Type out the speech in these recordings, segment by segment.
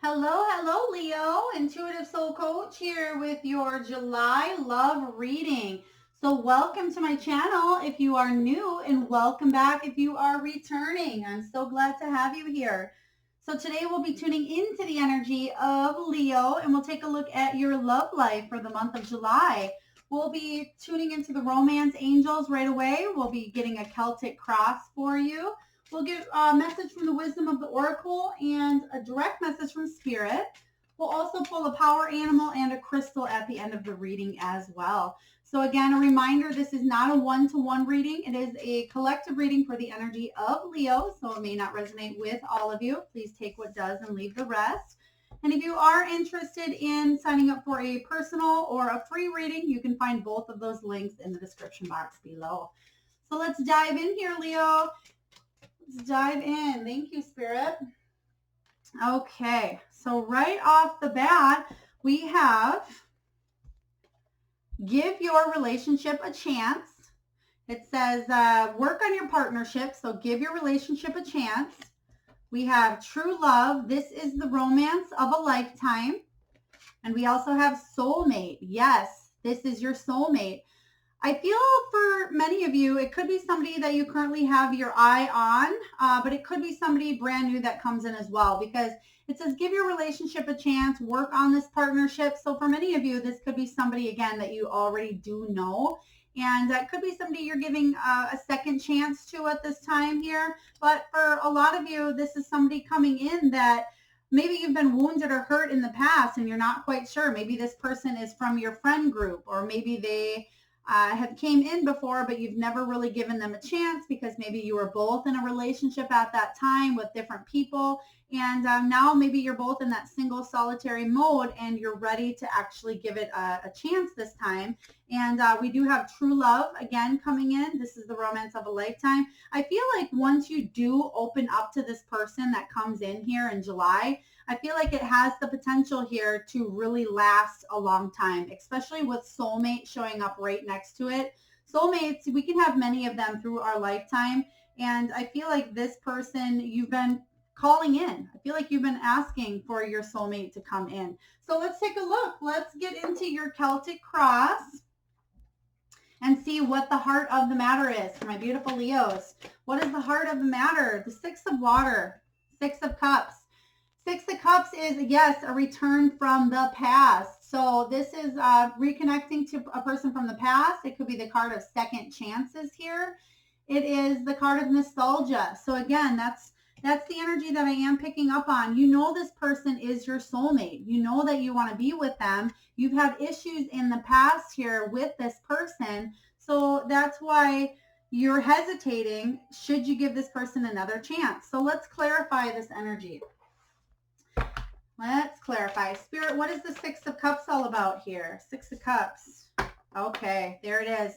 Hello, hello, Leo. Intuitive Soul Coach here with your July love reading. So, welcome to my channel if you are new, and welcome back if you are returning. I'm so glad to have you here. So, today we'll be tuning into the energy of Leo and we'll take a look at your love life for the month of July. We'll be tuning into the romance angels right away. We'll be getting a Celtic cross for you. We'll get a message from the wisdom of the oracle and a direct message from spirit. We'll also pull a power animal and a crystal at the end of the reading as well. So again, a reminder, this is not a one-to-one reading. It is a collective reading for the energy of Leo, so it may not resonate with all of you. Please take what does and leave the rest. And if you are interested in signing up for a personal or a free reading, you can find both of those links in the description box below. So let's dive in here, Leo. Let's dive in. Thank you, Spirit. Okay, so right off the bat, we have give your relationship a chance. It says work on your partnership, so give your relationship a chance. We have true love. This is the romance of a lifetime. And we also have soulmate. Yes, this is your soulmate. I feel for many of you, it could be somebody that you currently have your eye on, but it could be somebody brand new that comes in as well, because it says give your relationship a chance, work on this partnership. So for many of you, this could be somebody, again, that you already do know. And that could be somebody you're giving a second chance to at this time here. But for a lot of you, this is somebody coming in that maybe you've been wounded or hurt in the past and you're not quite sure. Maybe this person is from your friend group, or maybe they have came in before, but you've never really given them a chance because maybe you were both in a relationship at that time with different people. And now maybe you're both in that single solitary mode and you're ready to actually give it a chance this time. And we do have true love again coming in. This is the romance of a lifetime. I feel like once you do open up to this person that comes in here in July, I feel like it has the potential here to really last a long time, especially with soulmate showing up right next to it. Soulmates, we can have many of them through our lifetime. And I feel like this person, you've been calling in. I feel like you've been asking for your soulmate to come in. So let's take a look. Let's get into your Celtic cross and see what the heart of the matter is for my beautiful Leos. What is the heart of the matter? The Six of Water, Six of Cups. Six of Cups is, yes, a return from the past. So this is reconnecting to a person from the past. It could be the card of second chances here. It is the card of nostalgia. So again, that's the energy that I am picking up on. You know this person is your soulmate. You know that you want to be with them. You've had issues in the past here with this person. So that's why you're hesitating. Should you give this person another chance? So let's clarify this energy. Let's clarify. Spirit, what is the Six of Cups all about here? Six of Cups. Okay, there it is.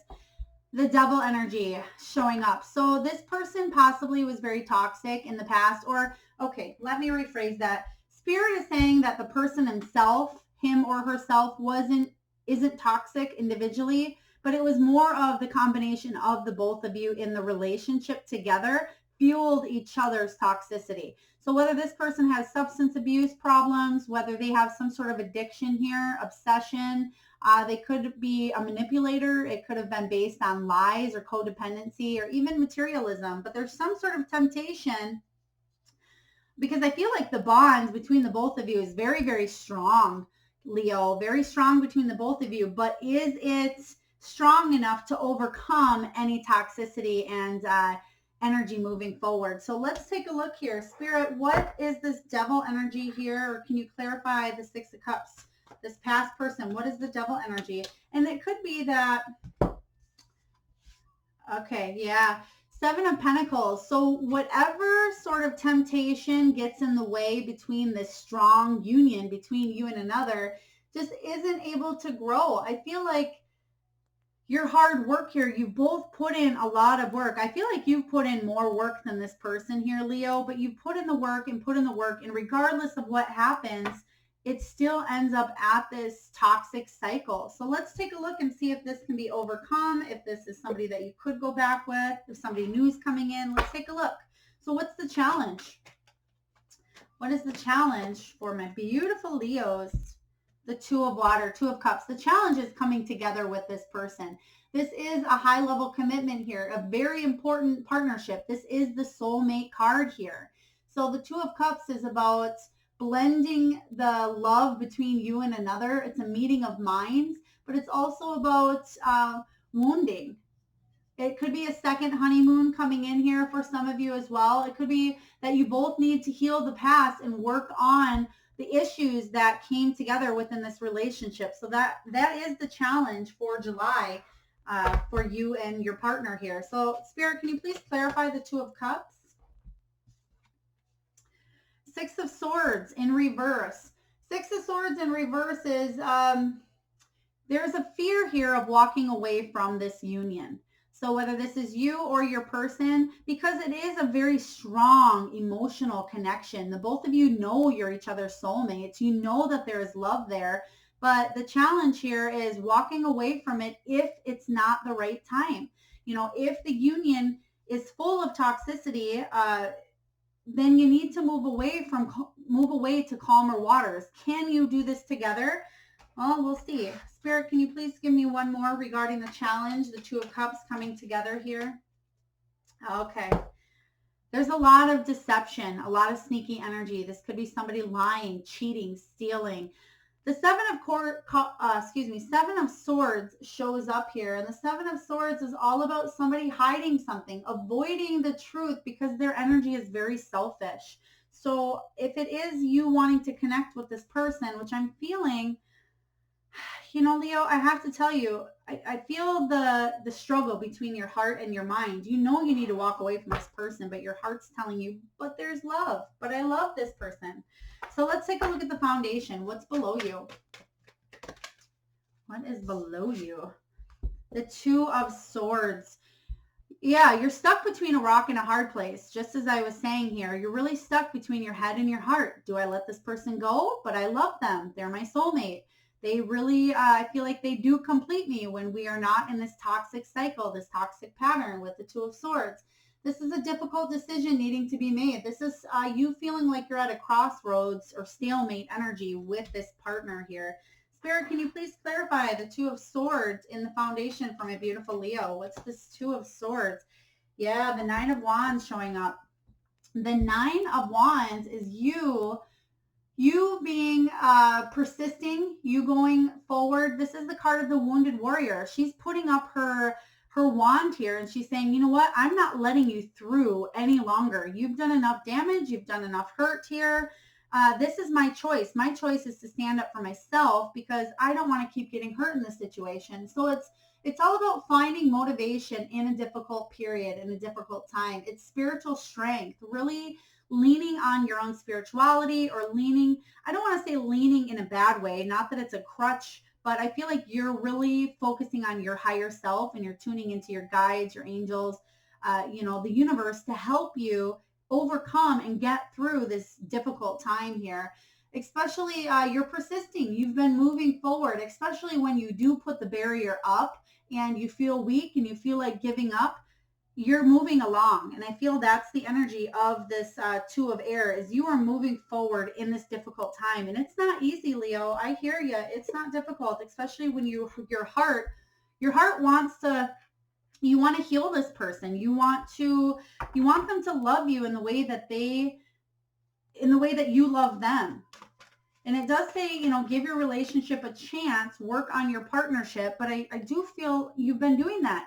The double energy showing up. So this person possibly was very toxic in the past, or, okay, let me rephrase that. Spirit is saying that the person himself, him or herself, isn't toxic individually, but it was more of the combination of the both of you in the relationship together fueled each other's toxicity. So whether this person has substance abuse problems, whether they have some sort of addiction here, obsession, they could be a manipulator. It could have been based on lies or codependency or even materialism, but there's some sort of temptation, because I feel like the bond between the both of you is very, very strong, Leo, very strong between the both of you, but is it strong enough to overcome any toxicity and energy moving forward? So let's take a look here. Spirit, what is this devil energy here? Or can you clarify the Six of Cups? This past person, what is the devil energy? And it could be that, okay, yeah, Seven of Pentacles. So whatever sort of temptation gets in the way between this strong union between you and another just isn't able to grow. I feel like your hard work here, you both put in a lot of work. I feel like you've put in more work than this person here, Leo, but you put in the work and put in the work, and regardless of what happens, it still ends up at this toxic cycle. So let's take a look and see if this can be overcome, if this is somebody that you could go back with, if somebody new is coming in. Let's take a look. So what's the challenge? What is the challenge for my beautiful Leos? The Two of Water, Two of Cups. The challenge is coming together with this person. This is a high level commitment here, a very important partnership. This is the soulmate card here. So the Two of Cups is about blending the love between you and another. It's a meeting of minds, but it's also about wounding. It could be a second honeymoon coming in here for some of you as well. It could be that you both need to heal the past and work on the issues that came together within this relationship. So that is the challenge for July for you and your partner here. So Spirit, can you please clarify the Two of Cups? Six of Swords in reverse. Six of Swords in reverse is there's a fear here of walking away from this union. So whether this is you or your person, because it is a very strong emotional connection, the both of you know you're each other's soulmates. You know that there is love there, but the challenge here is walking away from it if it's not the right time. You know, if the union is full of toxicity, then you need to move away to calmer waters. Can you do this together? Well, we'll see. Spirit, can you please give me one more regarding the challenge, the Two of Cups coming together here? Okay. There's a lot of deception, a lot of sneaky energy. This could be somebody lying, cheating, stealing. The Seven of Swords shows up here, and the Seven of Swords is all about somebody hiding something, avoiding the truth because their energy is very selfish. So if it is you wanting to connect with this person, which I'm feeling, you know, Leo, I have to tell you, I feel the struggle between your heart and your mind. You know you need to walk away from this person, but your heart's telling you, but there's love. But I love this person. So let's take a look at the foundation. What's below you? What is below you? The Two of Swords. Yeah, you're stuck between a rock and a hard place. Just as I was saying here, you're really stuck between your head and your heart. Do I let this person go? But I love them. They're my soulmate. They really, I feel like they do complete me when we are not in this toxic cycle, this toxic pattern with the Two of Swords. This is a difficult decision needing to be made. This is you feeling like you're at a crossroads or stalemate energy with this partner here. Spirit, can you please clarify the Two of Swords in the foundation for my beautiful Leo? What's this Two of Swords? Yeah, the Nine of Wands showing up. The Nine of Wands is you being persisting, you going forward. This is the card of the wounded warrior. She's putting up her wand here and she's saying, you know what, I'm not letting you through any longer. You've done enough damage. You've done enough hurt here. This is my choice. My choice is to stand up for myself because I don't want to keep getting hurt in this situation. So it's all about finding motivation in a difficult period, in a difficult time. It's spiritual strength, really leaning on your own spirituality, or leaning, I don't want to say leaning in a bad way, not that it's a crutch, but I feel like you're really focusing on your higher self and you're tuning into your guides, your angels, the universe to help you overcome and get through this difficult time here. Especially you're persisting. You've been moving forward, especially when you do put the barrier up and you feel weak and you feel like giving up. You're moving along, and I feel that's the energy of this Two of Air, is you are moving forward in this difficult time. And it's not easy, Leo. I hear you. It's not difficult, especially when your heart wants to, you want to heal this person. You want them to love you in the way that you love them. And it does say, give your relationship a chance, work on your partnership. But I do feel you've been doing that,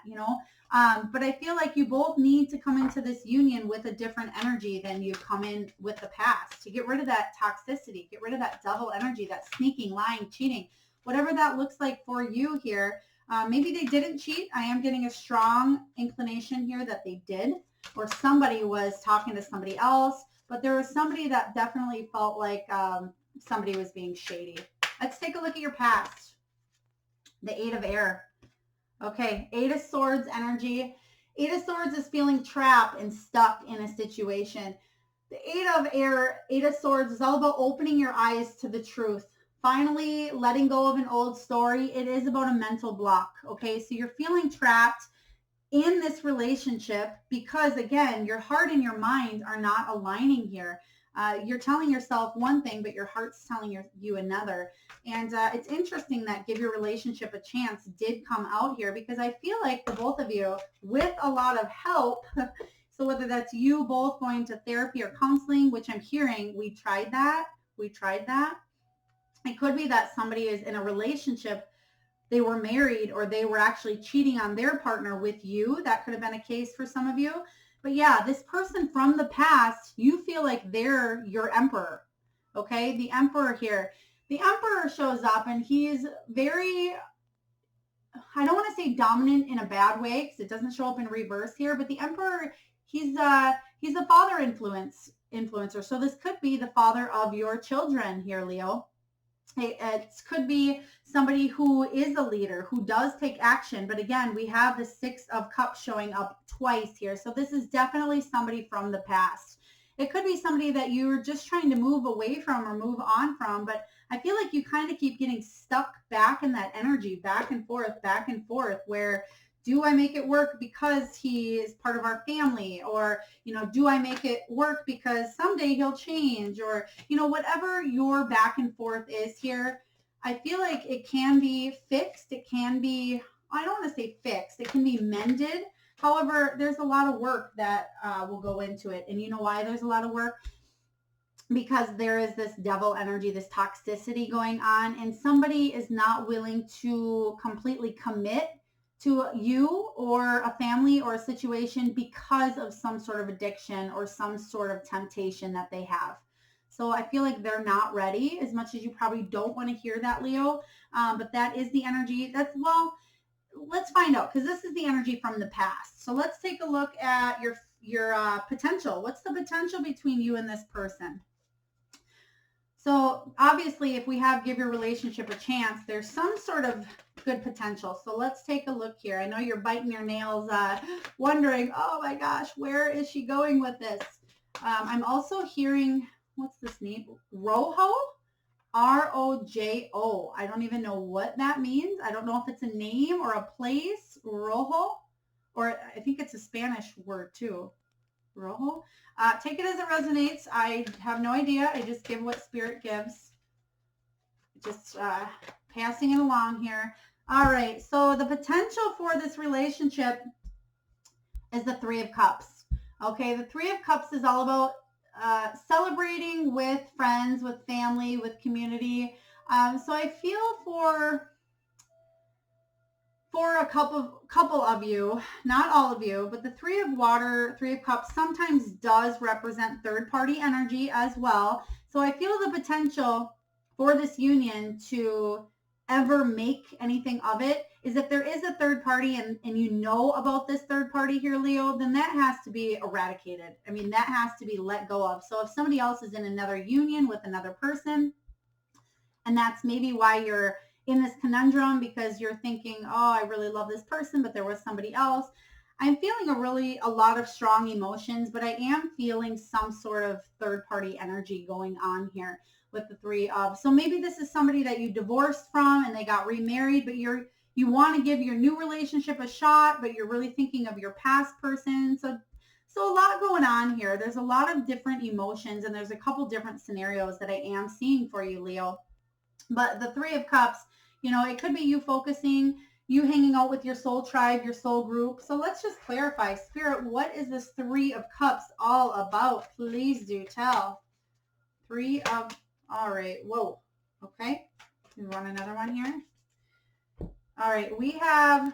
but I feel like you both need to come into this union with a different energy than you've come in with the past, to get rid of that toxicity, get rid of that devil energy, that sneaking, lying, cheating, whatever that looks like for you here. Maybe they didn't cheat. I am getting a strong inclination here that they did, or somebody was talking to somebody else, but there was somebody that definitely felt like somebody was being shady. Let's take a look at your past. The Eight of Air. Okay, Eight of Swords energy. Eight of Swords is feeling trapped and stuck in a situation. The Eight of Air, Eight of Swords is all about opening your eyes to the truth. Finally, letting go of an old story. It is about a mental block. Okay, so you're feeling trapped in this relationship because, again, your heart and your mind are not aligning here. You're telling yourself one thing, but your heart's telling you another. And it's interesting that give your relationship a chance did come out here, because I feel like the both of you, with a lot of help, so whether that's you both going to therapy or counseling, which I'm hearing, we tried that. It could be that somebody is in a relationship, they were married, or they were actually cheating on their partner with you. That could have been a case for some of you. But yeah, this person from the past, you feel like they're your emperor. Okay, the emperor here. The emperor shows up and he's very, I don't want to say dominant in a bad way because it doesn't show up in reverse here, but the emperor, he's a father influencer. So this could be the father of your children here, Leo. It could be somebody who is a leader, who does take action. But again, we have the 6 of Cups showing up twice here. So this is definitely somebody from the past. It could be somebody that you're just trying to move away from or move on from. But I feel like you kind of keep getting stuck back in that energy, back and forth, where do I make it work because he is part of our family? Or, do I make it work because someday he'll change? Or, whatever your back and forth is here, I feel like it can be fixed. It can be, I don't want to say fixed, it can be mended. However, there's a lot of work that will go into it. And you know why there's a lot of work? Because there is this devil energy, this toxicity going on, and somebody is not willing to completely commit to you or a family or a situation because of some sort of addiction or some sort of temptation that they have. So I feel like they're not ready, as much as you probably don't want to hear that, Leo. But that is the energy. Let's find out, because this is the energy from the past. So let's take a look at your potential. What's the potential between you and this person? So obviously, if we have give your relationship a chance, there's some sort of good potential. So let's take a look here. I know you're biting your nails, wondering, oh my gosh, where is she going with this? I'm also hearing, what's this name? Rojo? Rojo. I don't even know what that means. I don't know if it's a name or a place. Rojo. Or I think it's a Spanish word too. Rojo. Take it as it resonates. I have no idea. I just give what spirit gives. Just passing it along here. All right. So the potential for this relationship is the 3 of Cups. Okay. The 3 of Cups is all about celebrating with friends, with family, with community. So I feel for a couple of you, not all of you, but the 3 of Water, 3 of Cups sometimes does represent third party energy as well. So I feel the potential for this union to ever make anything of it is if there is a third party and you know about this third party here, Leo, then that has to be eradicated. I mean, that has to be let go of. So if somebody else is in another union with another person, and that's maybe why you're in this conundrum, because you're thinking, oh, I really love this person, but there was somebody else. I'm feeling a lot of strong emotions, but I am feeling some sort of third party energy going on here with the 3 of. So maybe this is somebody that you divorced from and they got remarried, but you want to give your new relationship a shot, but you're really thinking of your past person. So a lot going on here. There's a lot of different emotions, and there's a couple different scenarios that I am seeing for you, Leo. But the 3 of Cups, it could be you focusing, you hanging out with your soul tribe, your soul group. So let's just clarify. Spirit, what is this 3 of Cups all about? Please do tell. 3 of, all right. Whoa. Okay. We want another one here. All right. We have,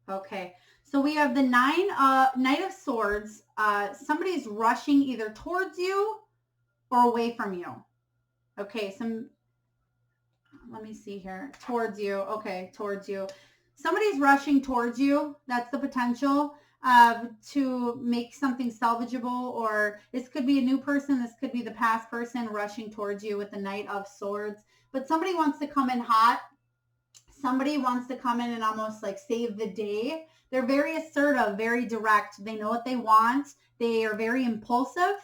okay. So we have the Knight of Swords. Somebody's rushing either towards you or away from you. Okay, let me see here. Towards you. Okay, towards you. Somebody's rushing towards you. That's the potential to make something salvageable, or this could be a new person. This could be the past person rushing towards you with the Knight of Swords. But somebody wants to come in hot. Somebody wants to come in and almost like save the day. They're very assertive, very direct. They know what they want. They are very impulsive.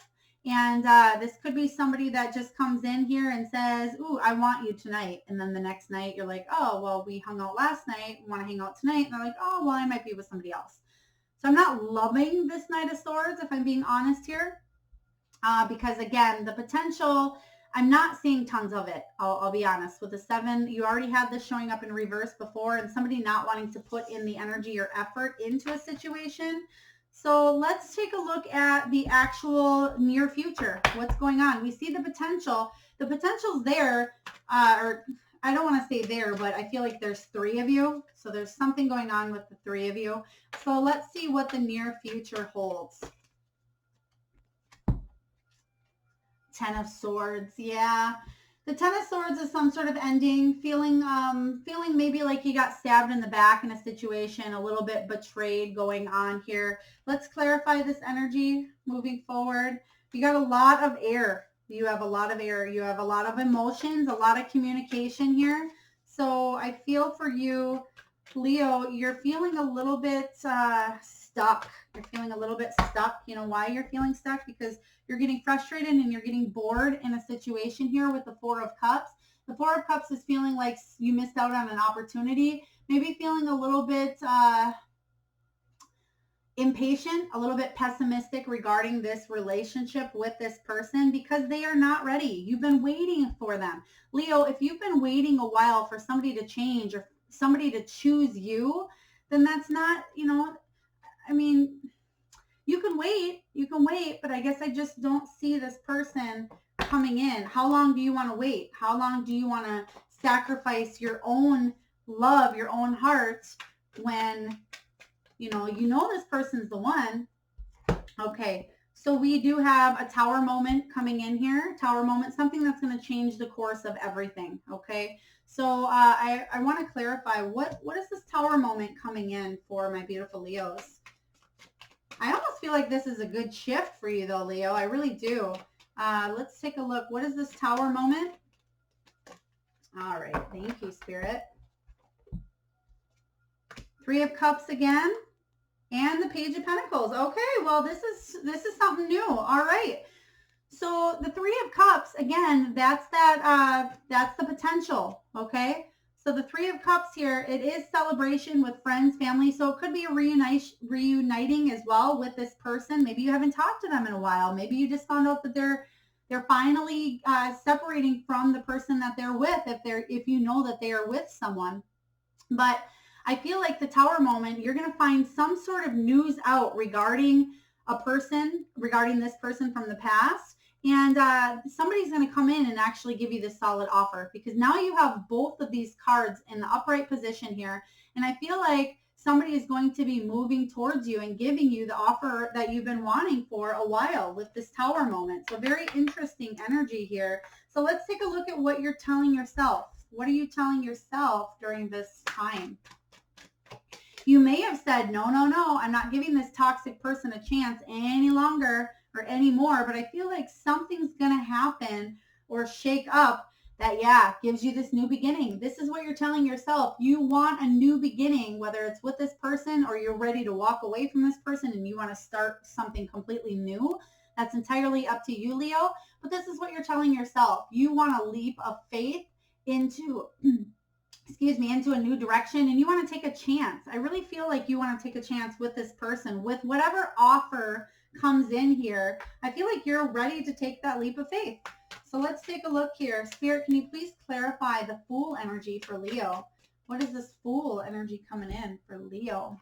And this could be somebody that just comes in here and says, ooh, I want you tonight. And then the next night you're like, oh, well, we hung out last night. We want to hang out tonight. And they're like, oh, well, I might be with somebody else. So I'm not loving this Knight of Swords, if I'm being honest here. because again, the potential, I'm not seeing tons of it. I'll be honest. With the 7, you already had this showing up in reverse before, and somebody not wanting to put in the energy or effort into a situation. So let's take a look at the actual near future. What's going on? We see the potential. The potential's there, or I don't want to say there, but I feel like there's 3 of you. So there's something going on with the 3 of you. So let's see what the near future holds. 10 of Swords. Yeah. The 10 of Swords is some sort of ending, feeling maybe like you got stabbed in the back in a situation, a little bit betrayed going on here. Let's clarify this energy moving forward. You got a lot of air. You have a lot of air. You have a lot of emotions, a lot of communication here. So I feel for you, Leo, you're feeling a little bit stuck. You're feeling a little bit stuck. You know why you're feeling stuck? Because you're getting frustrated and you're getting bored in a situation here with the 4 of Cups. The 4 of Cups is feeling like you missed out on an opportunity, maybe feeling a little bit impatient, a little bit pessimistic regarding this relationship with this person because they are not ready. You've been waiting for them. Leo, if you've been waiting a while for somebody to change or somebody to choose you, then that's not, I mean, you can wait, but I guess I just don't see this person coming in. How long do you want to wait? How long do you want to sacrifice your own love, your own heart when you know this person's the one? Okay, so we do have a Tower moment coming in here. Tower moment, something that's going to change the course of everything. Okay, so I want to clarify what is this Tower moment coming in for my beautiful Leos? I almost feel like this is a good shift for you though, Leo. I really do. Let's take a look. What is this Tower moment? All right. Thank you, Spirit. 3 of Cups again. And the Page of Pentacles. Okay, well, this is something new. All right. So the 3 of Cups, again, that's the potential. Okay. So the 3 of Cups here, it is celebration with friends, family. So it could be a reuniting as well with this person. Maybe you haven't talked to them in a while. Maybe you just found out that they're finally separating from the person that they're with, if you know that they are with someone. But I feel like the Tower moment, you're going to find some sort of news out regarding this person from the past. And somebody's going to come in and actually give you this solid offer because now you have both of these cards in the upright position here. And I feel like somebody is going to be moving towards you and giving you the offer that you've been wanting for a while with this Tower moment. So very interesting energy here. So let's take a look at what you're telling yourself. What are you telling yourself during this time? You may have said, no, I'm not giving this toxic person a chance any longer or anymore, but I feel like something's going to happen or shake up that, gives you this new beginning. This is what you're telling yourself. You want a new beginning, whether it's with this person or you're ready to walk away from this person and you want to start something completely new. That's entirely up to you, Leo. But this is what you're telling yourself. You want a leap of faith into into a new direction, and you want to take a chance. I really feel like you want to take a chance with this person, with whatever offer comes in here. I feel like you're ready to take that leap of faith. So let's take a look here. Spirit, can you please clarify the Fool energy for Leo? What is this Fool energy coming in for Leo?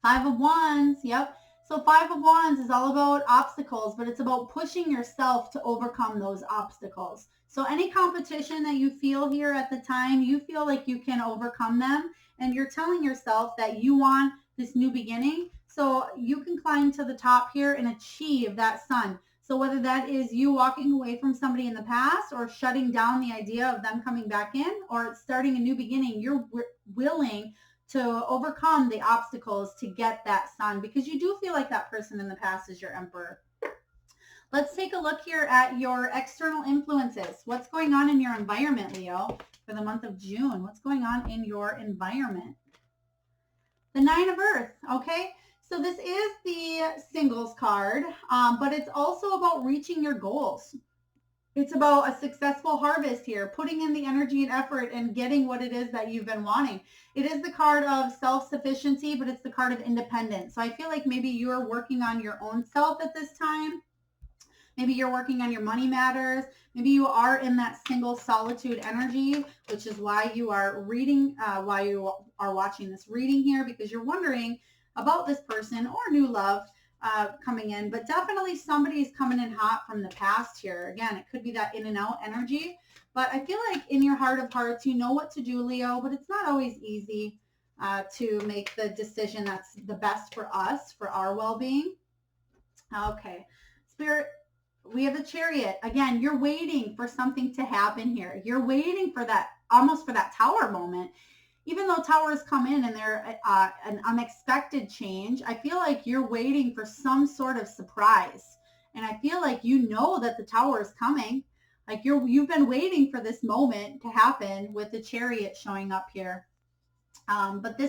5 of Wands. Yep. So 5 of Wands is all about obstacles, but it's about pushing yourself to overcome those obstacles. So any competition that you feel here at the time, you feel like you can overcome them, and you're telling yourself that you want this new beginning. So you can climb to the top here and achieve that sun. So whether that is you walking away from somebody in the past or shutting down the idea of them coming back in or starting a new beginning, you're willing to overcome the obstacles to get that sun because you do feel like that person in the past is your emperor. Let's take a look here at your external influences. What's going on in your environment, Leo, for the month of June? What's going on in your environment? The 9 of Earth, okay? So this is the singles card, but it's also about reaching your goals. It's about a successful harvest here, putting in the energy and effort and getting what it is that you've been wanting. It is the card of self-sufficiency, but it's the card of independence. So I feel like maybe you're working on your own self at this time. Maybe you're working on your money matters. Maybe you are in that single solitude energy, which is why you are reading, why you are watching this reading here, because you're wondering about this person or new love coming in. But definitely somebody is coming in hot from the past here. Again, it could be that in and out energy. But I feel like in your heart of hearts, you know what to do, Leo, but it's not always easy to make the decision that's the best for us, for our well-being. Okay. Spirit, we have the Chariot. Again, you're waiting for something to happen here. You're waiting for that, almost for that Tower moment. Even though towers come in and they're an unexpected change, I feel like you're waiting for some sort of surprise. And I feel like you know that the Tower is coming. Like you've been waiting for this moment to happen with the Chariot showing up here. But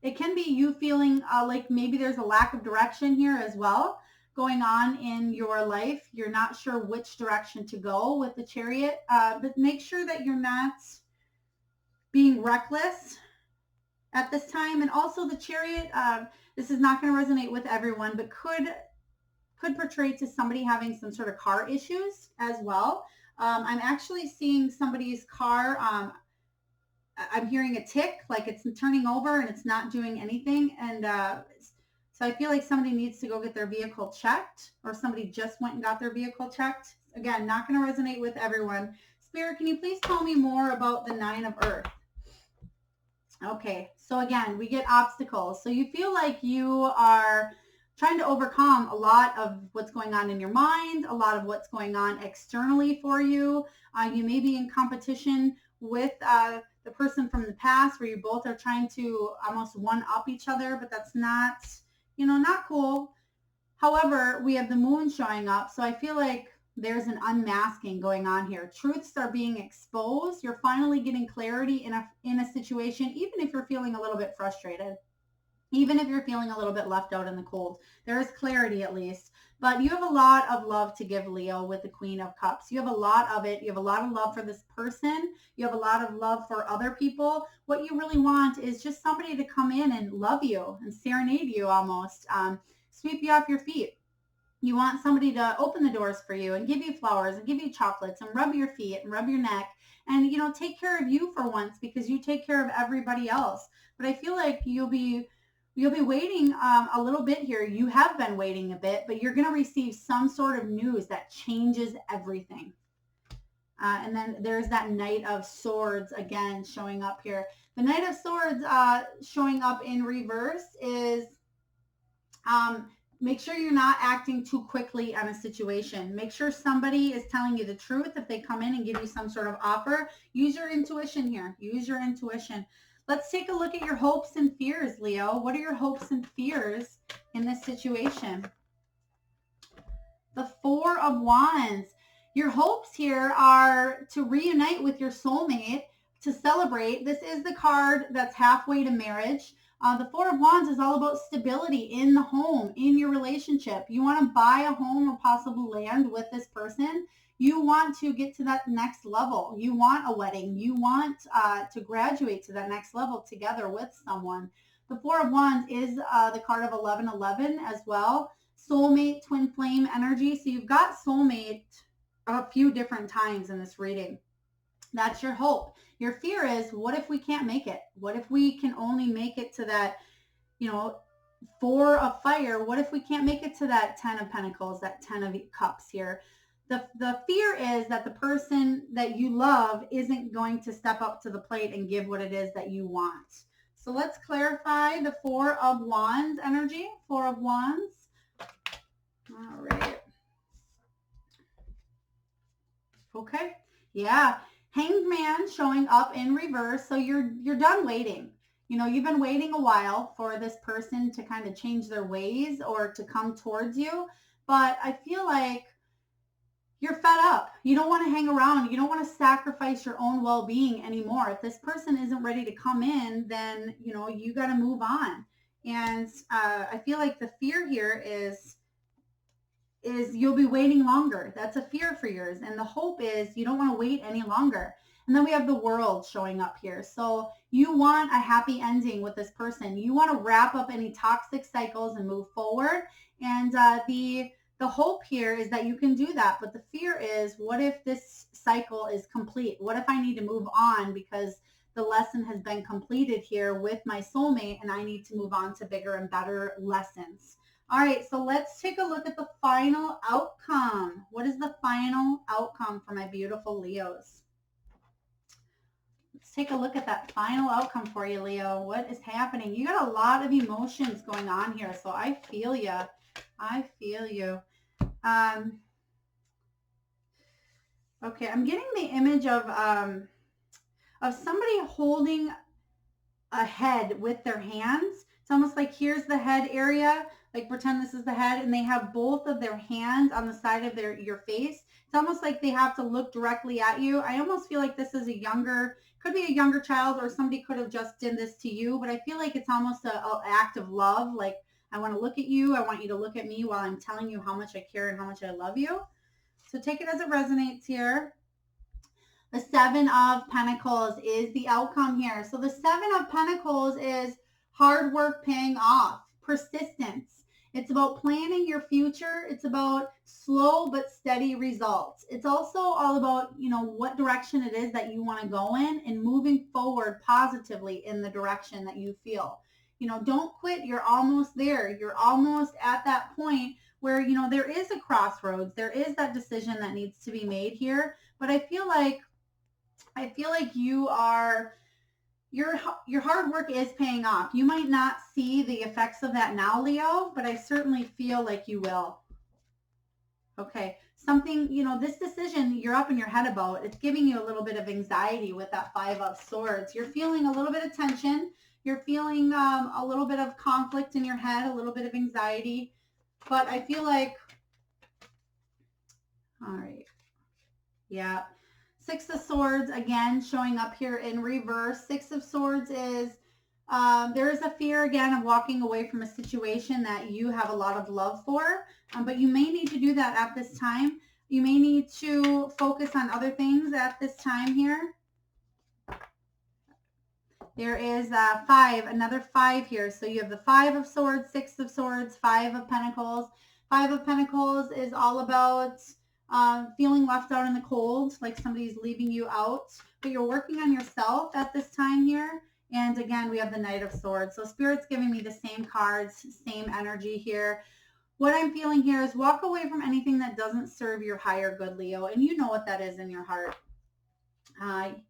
it can be you feeling like maybe there's a lack of direction here as well going on in your life. You're not sure which direction to go with the Chariot, but make sure that you're not being reckless at this time. And also the Chariot, this is not going to resonate with everyone, but could portray to somebody having some sort of car issues as well. I'm actually seeing somebody's car. I'm hearing a tick, like it's turning over and it's not doing anything. And so I feel like somebody needs to go get their vehicle checked, or somebody just went and got their vehicle checked. Again, not going to resonate with everyone. Spirit, can you please tell me more about the Nine of Earth? Okay, so again, we get obstacles. So you feel like you are trying to overcome a lot of what's going on in your mind, a lot of what's going on externally for you. You may be in competition with the person from the past, where you both are trying to almost one-up each other, but that's not, not cool. However, we have the Moon showing up, so I feel like there's an unmasking going on here. Truths are being exposed. You're finally getting clarity in a situation, even if you're feeling a little bit frustrated, even if you're feeling a little bit left out in the cold. There is clarity at least. But you have a lot of love to give, Leo, with the Queen of Cups. You have a lot of it. You have a lot of love for this person. You have a lot of love for other people. What you really want is just somebody to come in and love you and serenade you almost, sweep you off your feet. You want somebody to open the doors for you and give you flowers and give you chocolates and rub your feet and rub your neck and, take care of you for once, because you take care of everybody else. But I feel like you'll be waiting a little bit here. You have been waiting a bit, but you're going to receive some sort of news that changes everything. And then there's that Knight of Swords again showing up here. The Knight of Swords showing up in reverse is make sure you're not acting too quickly on a situation. Make sure somebody is telling you the truth if they come in and give you some sort of offer. Use your intuition here. Use your intuition. Let's take a look at your hopes and fears, Leo. What are your hopes and fears in this situation? The Four of Wands. Your hopes here are to reunite with your soulmate, to celebrate. This is the card that's halfway to marriage. The Four of Wands is all about stability in the home, in your relationship. You want to buy a home or possible land with this person. You want to get to that next level. You want a wedding. You want to graduate to that next level together with someone. The Four of Wands is the card of 1111 as well. Soulmate, twin flame energy. So you've got soulmate a few different times in this reading. That's your hope. Your fear is, what if we can't make it? What if we can only make it to that, Four of Fire? What if we can't make it to that 10 of Pentacles, that 10 of Cups here? The fear is that the person that you love isn't going to step up to the plate and give what it is that you want. So let's clarify the Four of Wands energy. Four of Wands. All right. Okay. Yeah. Hanged Man showing up in reverse. So you're done waiting. You've been waiting a while for this person to kind of change their ways or to come towards you. But I feel like you're fed up. You don't want to hang around. You don't want to sacrifice your own well-being anymore. If this person isn't ready to come in, then, you got to move on. And I feel like the fear here is you'll be waiting longer. That's a fear for yours. And the hope is you don't want to wait any longer. And then we have the World showing up here. So you want a happy ending with this person. You want to wrap up any toxic cycles and move forward. And the the hope here is that you can do that. But the fear is, what if this cycle is complete? What if I need to move on because the lesson has been completed here with my soulmate and I need to move on to bigger and better lessons? All right, so let's take a look at the final outcome. What is the final outcome for my beautiful Leos? Let's take a look at that final outcome for you, Leo. What is happening? You got a lot of emotions going on here, so I feel you. I feel you. Okay, I'm getting the image of somebody holding a head with their hands. It's almost like here's the head area. Like pretend this is the head, and they have both of their hands on the side of your face. It's almost like they have to look directly at you. I almost feel like this is could be a younger child, or somebody could have just done this to you, but I feel like it's almost an act of love. Like, I want to look at you. I want you to look at me while I'm telling you how much I care and how much I love you. So take it as it resonates here. The Seven of Pentacles is the outcome here. So the Seven of Pentacles is hard work paying off, persistence. It's about planning your future. It's about slow but steady results. It's also all about, what direction it is that you want to go in and moving forward positively in the direction that you feel. Don't quit. You're almost there. You're almost at that point where, there is a crossroads. There is that decision that needs to be made here. But I feel like your hard work is paying off. You might not see the effects of that now, Leo, but I certainly feel like you will. Okay. Something, this decision you're up in your head about, it's giving you a little bit of anxiety with that Five of Swords. You're feeling a little bit of tension. You're feeling a little bit of conflict in your head, a little bit of anxiety. But I feel like, all right. Yeah. Six of Swords, again, showing up here in reverse. Six of Swords is, there is a fear, again, of walking away from a situation that you have a lot of love for, but you may need to do that at this time. You may need to focus on other things at this time here. There is another five here. So you have the Five of Swords, Six of Swords, Five of Pentacles. Five of Pentacles is all about feeling left out in the cold, like somebody's leaving you out, but you're working on yourself at this time here. And again, we have the Knight of Swords. So Spirit's giving me the same cards, same energy here. What I'm feeling here is walk away from anything that doesn't serve your higher good, Leo. And you know what that is in your heart.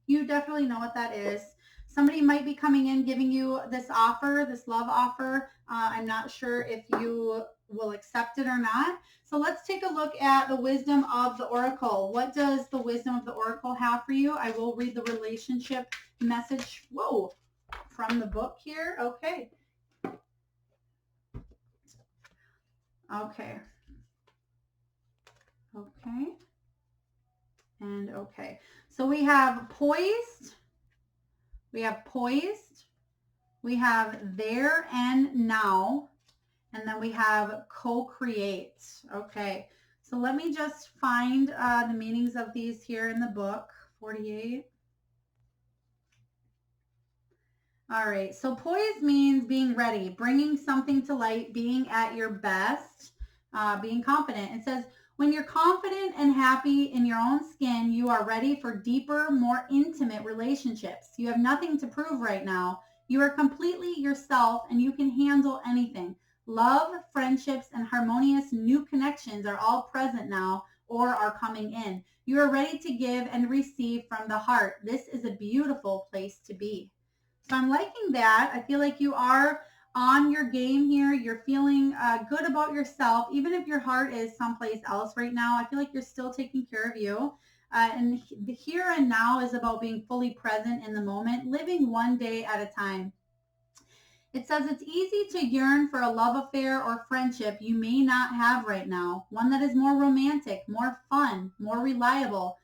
You definitely know what that is. Somebody might be coming in, giving you this offer, this love offer. I'm not sure if you will accept it or not. So let's take a look at the wisdom of the Oracle. What does the wisdom of the Oracle have for you? I will read the relationship message, from the book here. Okay. Okay. Okay. And okay. So we have poised. We have poised. We have there and now. And then we have co-create. Okay. So let me just find the meanings of these here in the book. 48. All right. So poised means being ready, bringing something to light, being at your best, being confident. It says, when you're confident and happy in your own skin, you are ready for deeper, more intimate relationships. You have nothing to prove right now. You are completely yourself and you can handle anything. Love, friendships, and harmonious new connections are all present now or are coming in. You are ready to give and receive from the heart. This is a beautiful place to be. So I'm liking that. I feel like you are on your game here. You're feeling good about yourself. Even if your heart is someplace else right now, I feel like you're still taking care of you. And the here and now is about being fully present in the moment, living one day at a time. It says it's easy to yearn for a love affair or friendship you may not have right now. One that is more romantic, more fun, more reliable,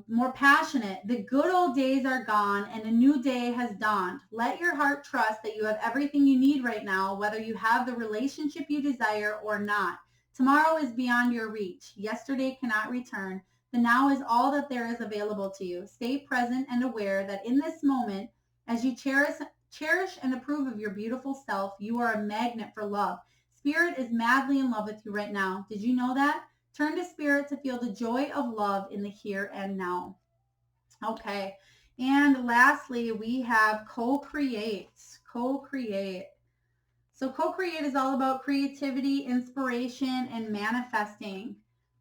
more passionate. The good old days are gone and a new day has dawned. Let your heart trust that you have everything you need right now, whether you have the relationship you desire or not. Tomorrow is beyond your reach. Yesterday cannot return. The now is all that there is available to you. Stay present and aware that in this moment, as you cherish and approve of your beautiful self, you are a magnet for love. Spirit is madly in love with you right now. Did you know that? Turn to Spirit to feel the joy of love in the here and now. Okay. And lastly, we have co-create. Co-create. So co-create is all about creativity, inspiration, and manifesting.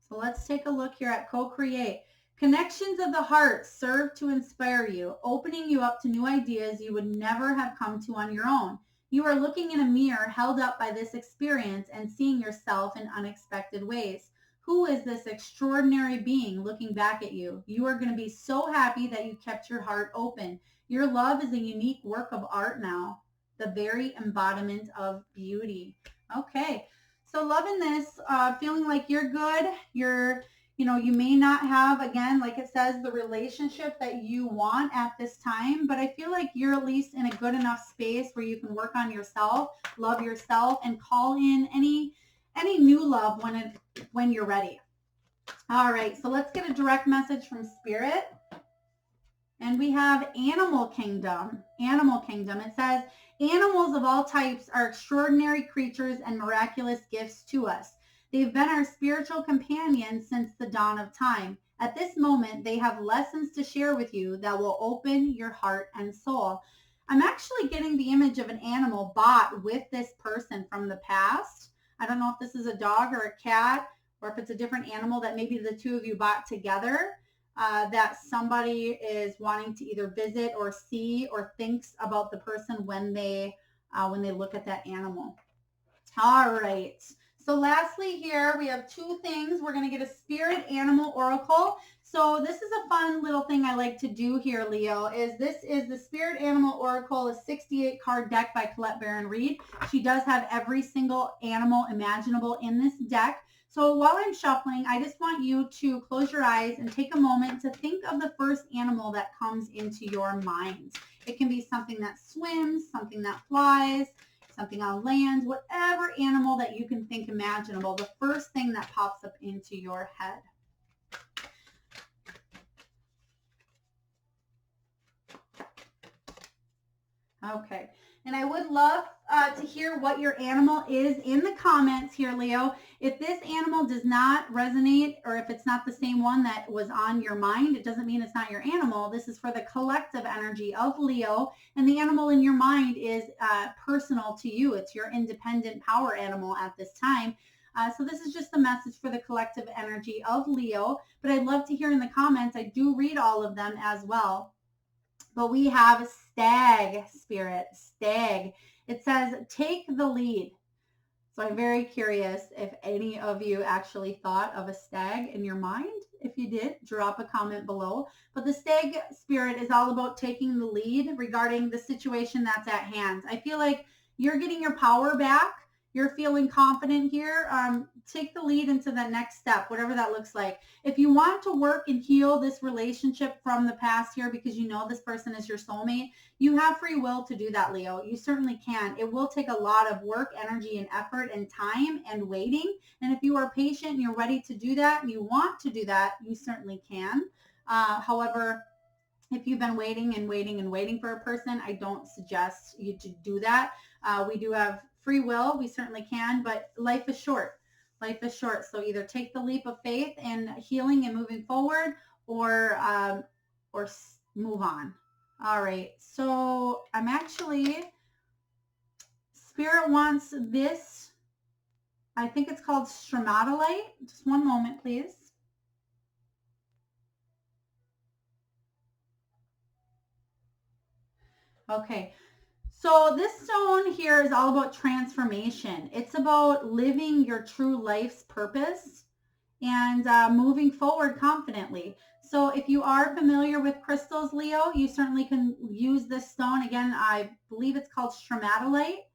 So let's take a look here at co-create. Connections of the heart serve to inspire you, opening you up to new ideas you would never have come to on your own. You are looking in a mirror held up by this experience and seeing yourself in unexpected ways. Who is this extraordinary being looking back at you? You are going to be so happy that you kept your heart open. Your love is a unique work of art now, the very embodiment of beauty. Okay, so loving this, feeling like you're good. You may not have, again, like it says, the relationship that you want at this time, but I feel like you're at least in a good enough space where you can work on yourself, love yourself, and call in any new love when you're ready. All right, so let's get a direct message from Spirit. And we have Animal Kingdom. Animal Kingdom. It says, animals of all types are extraordinary creatures and miraculous gifts to us. They've been our spiritual companions since the dawn of time. At this moment, they have lessons to share with you that will open your heart and soul. I'm actually getting the image of an animal bought with this person from the past. I don't know if this is a dog or a cat, or if it's a different animal that maybe the two of you bought together, that somebody is wanting to either visit or see or thinks about the person when they look at that animal. All right. So lastly here, we have two things. We're going to get a spirit animal oracle. So this is a fun little thing I like to do here, Leo, this is the Spirit Animal Oracle, a 68 card deck by Colette Baron-Reid. She does have every single animal imaginable in this deck. So while I'm shuffling, I just want you to close your eyes and take a moment to think of the first animal that comes into your mind. It can be something that swims, something that flies, something on land, whatever animal that you can think imaginable, the first thing that pops up into your head. Okay, and I would love to hear what your animal is in the comments here, Leo. If this animal does not resonate, or if it's not the same one that was on your mind, it doesn't mean it's not your animal. This is for the collective energy of Leo, and the animal in your mind is personal to you. It's your independent power animal at this time. So this is just a message for the collective energy of Leo, but I'd love to hear in the comments. I do read all of them as well. But we have stag spirit, stag. It says, take the lead. So I'm very curious if any of you actually thought of a stag in your mind. If you did, drop a comment below. But the stag spirit is all about taking the lead regarding the situation that's at hand. I feel like you're getting your power back. You're feeling confident here. Take the lead into the next step, whatever that looks like. If you want to work and heal this relationship from the past here because you know this person is your soulmate, you have free will to do that, Leo. You certainly can. It will take a lot of work, energy, and effort and time and waiting. And if you are patient and you're ready to do that and you want to do that, you certainly can. However, if you've been waiting and waiting and waiting for a person, I don't suggest you to do that. We do have free will. We certainly can, but life is short. Life is short. So either take the leap of faith in healing and moving forward, or move on. All right. So I'm actually, Spirit wants this. I think it's called stromatolite. Just one moment, please. Okay. So this stone here is all about transformation. It's about living your true life's purpose and moving forward confidently. So if you are familiar with crystals, Leo, you certainly can use this stone. Again, I believe it's called stromatolite.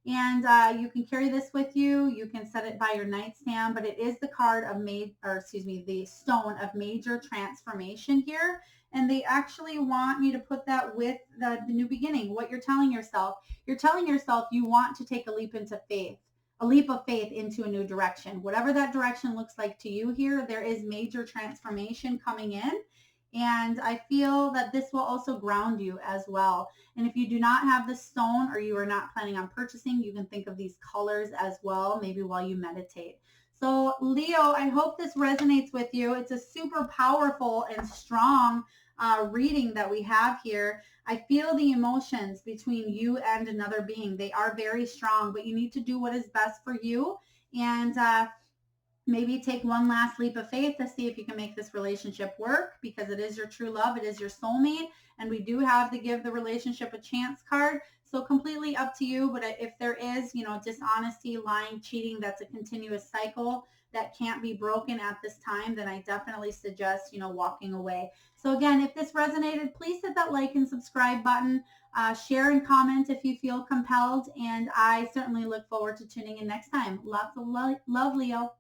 And you can carry this with you. You can set it by your nightstand, but it is the card of the stone of major transformation here. And they actually want me to put that with the new beginning, what you're telling yourself. You're telling yourself you want to take a leap into faith, a leap of faith into a new direction. Whatever that direction looks like to you here, there is major transformation coming in. And I feel that this will also ground you as well. And if you do not have this stone or you are not planning on purchasing, you can think of these colors as well, maybe while you meditate. So Leo, I hope this resonates with you. It's a super powerful and strong reading that we have here. I feel the emotions between you and another being. They are very strong, but you need to do what is best for you. And maybe take one last leap of faith to see if you can make this relationship work, because it is your true love. It is your soulmate. And we do have to give the relationship a chance card. So completely up to you. But if there is, dishonesty, lying, cheating, that's a continuous cycle that can't be broken at this time, then I definitely suggest, walking away. So again, if this resonated, please hit that like and subscribe button. Share and comment if you feel compelled. And I certainly look forward to tuning in next time. Lots of love, Leo.